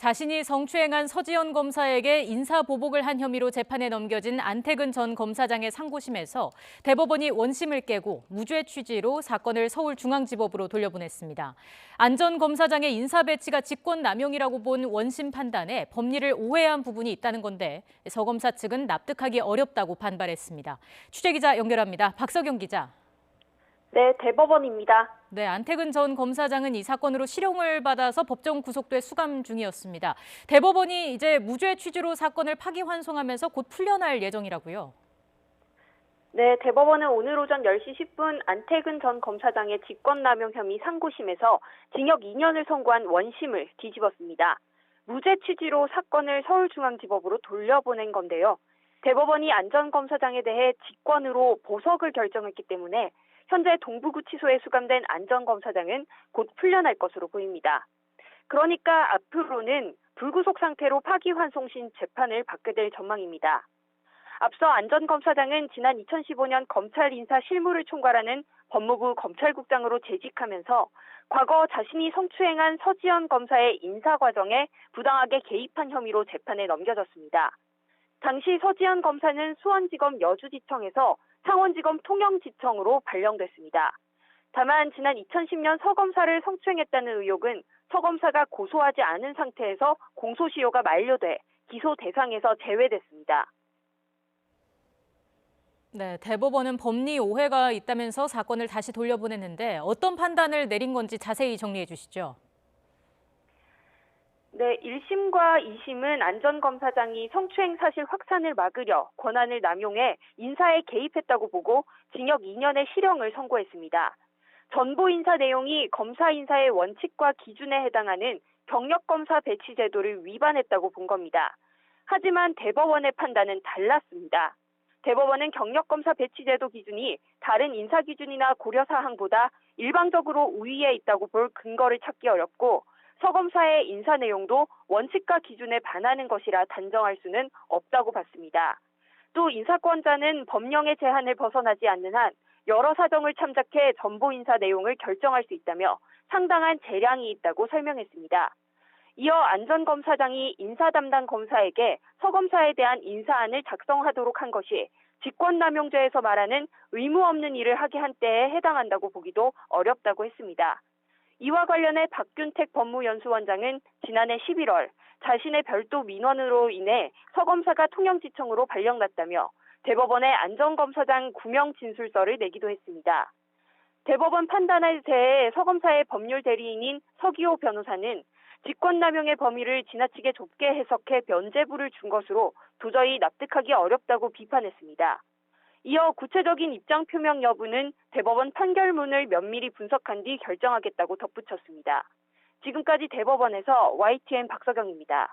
자신이 성추행한 서지현 검사에게 인사보복을 한 혐의로 재판에 넘겨진 안태근 전 검사장의 상고심에서 대법원이 원심을 깨고 무죄 취지로 사건을 서울중앙지법으로 돌려보냈습니다. 안 전 검사장의 인사배치가 직권남용이라고 본 원심 판단에 법리를 오해한 부분이 있다는 건데 서 검사 측은 납득하기 어렵다고 반발했습니다. 취재기자 연결합니다. 박석영 기자. 네, 대법원입니다. 네, 안태근 전 검사장은 이 사건으로 실형을 받아서 법정 구속돼 수감 중이었습니다. 대법원이 이제 무죄 취지로 사건을 파기환송하면서 곧 풀려날 예정이라고요. 네, 대법원은 오늘 오전 10시 10분 안태근 전 검사장의 직권남용 혐의 상고심에서 징역 2년을 선고한 원심을 뒤집었습니다. 무죄 취지로 사건을 서울중앙지법으로 돌려보낸 건데요. 대법원이 안 전 검사장에 대해 직권으로 보석을 결정했기 때문에 현재 동부구치소에 수감된 안 전 검사장은 곧 풀려날 것으로 보입니다. 그러니까 앞으로는 불구속 상태로 파기환송심 재판을 받게 될 전망입니다. 앞서 안 전 검사장은 지난 2015년 검찰 인사 실무를 총괄하는 법무부 검찰국장으로 재직하면서 과거 자신이 성추행한 서지현 검사의 인사 과정에 부당하게 개입한 혐의로 재판에 넘겨졌습니다. 당시 서지현 검사는 수원지검 여주지청에서 창원지검 통영지청으로 발령됐습니다. 다만 지난 2010년 서 검사를 성추행했다는 의혹은 서 검사가 고소하지 않은 상태에서 공소시효가 만료돼 기소 대상에서 제외됐습니다. 네, 대법원은 법리 오해가 있다면서 사건을 다시 돌려보냈는데 어떤 판단을 내린 건지 자세히 정리해 주시죠. 네, 1심과 2심은 안 전 검사장이 성추행 사실 확산을 막으려 권한을 남용해 인사에 개입했다고 보고 징역 2년의 실형을 선고했습니다. 전보 인사 내용이 검사 인사의 원칙과 기준에 해당하는 경력검사 배치 제도를 위반했다고 본 겁니다. 하지만 대법원의 판단은 달랐습니다. 대법원은 경력검사 배치 제도 기준이 다른 인사 기준이나 고려사항보다 일방적으로 우위에 있다고 볼 근거를 찾기 어렵고 서 검사의 인사 내용도 원칙과 기준에 반하는 것이라 단정할 수는 없다고 봤습니다. 또 인사권자는 법령의 제한을 벗어나지 않는 한 여러 사정을 참작해 전보 인사 내용을 결정할 수 있다며 상당한 재량이 있다고 설명했습니다. 이어 안 전 검사장이 인사 담당 검사에게 서 검사에 대한 인사안을 작성하도록 한 것이 직권남용죄에서 말하는 의무 없는 일을 하게 한 때에 해당한다고 보기도 어렵다고 했습니다. 이와 관련해 박균택 법무연수원장은 지난해 11월 자신의 별도 민원으로 인해 서 검사가 통영지청으로 발령났다며 대법원에 안 전 검사장 구명 진술서를 내기도 했습니다. 대법원 판단에 대해 서 검사의 법률 대리인인 서기호 변호사는 직권남용의 범위를 지나치게 좁게 해석해 면죄부를 준 것으로 도저히 납득하기 어렵다고 비판했습니다. 이어 구체적인 입장 표명 여부는 대법원 판결문을 면밀히 분석한 뒤 결정하겠다고 덧붙였습니다. 지금까지 대법원에서 YTN 박석영입니다.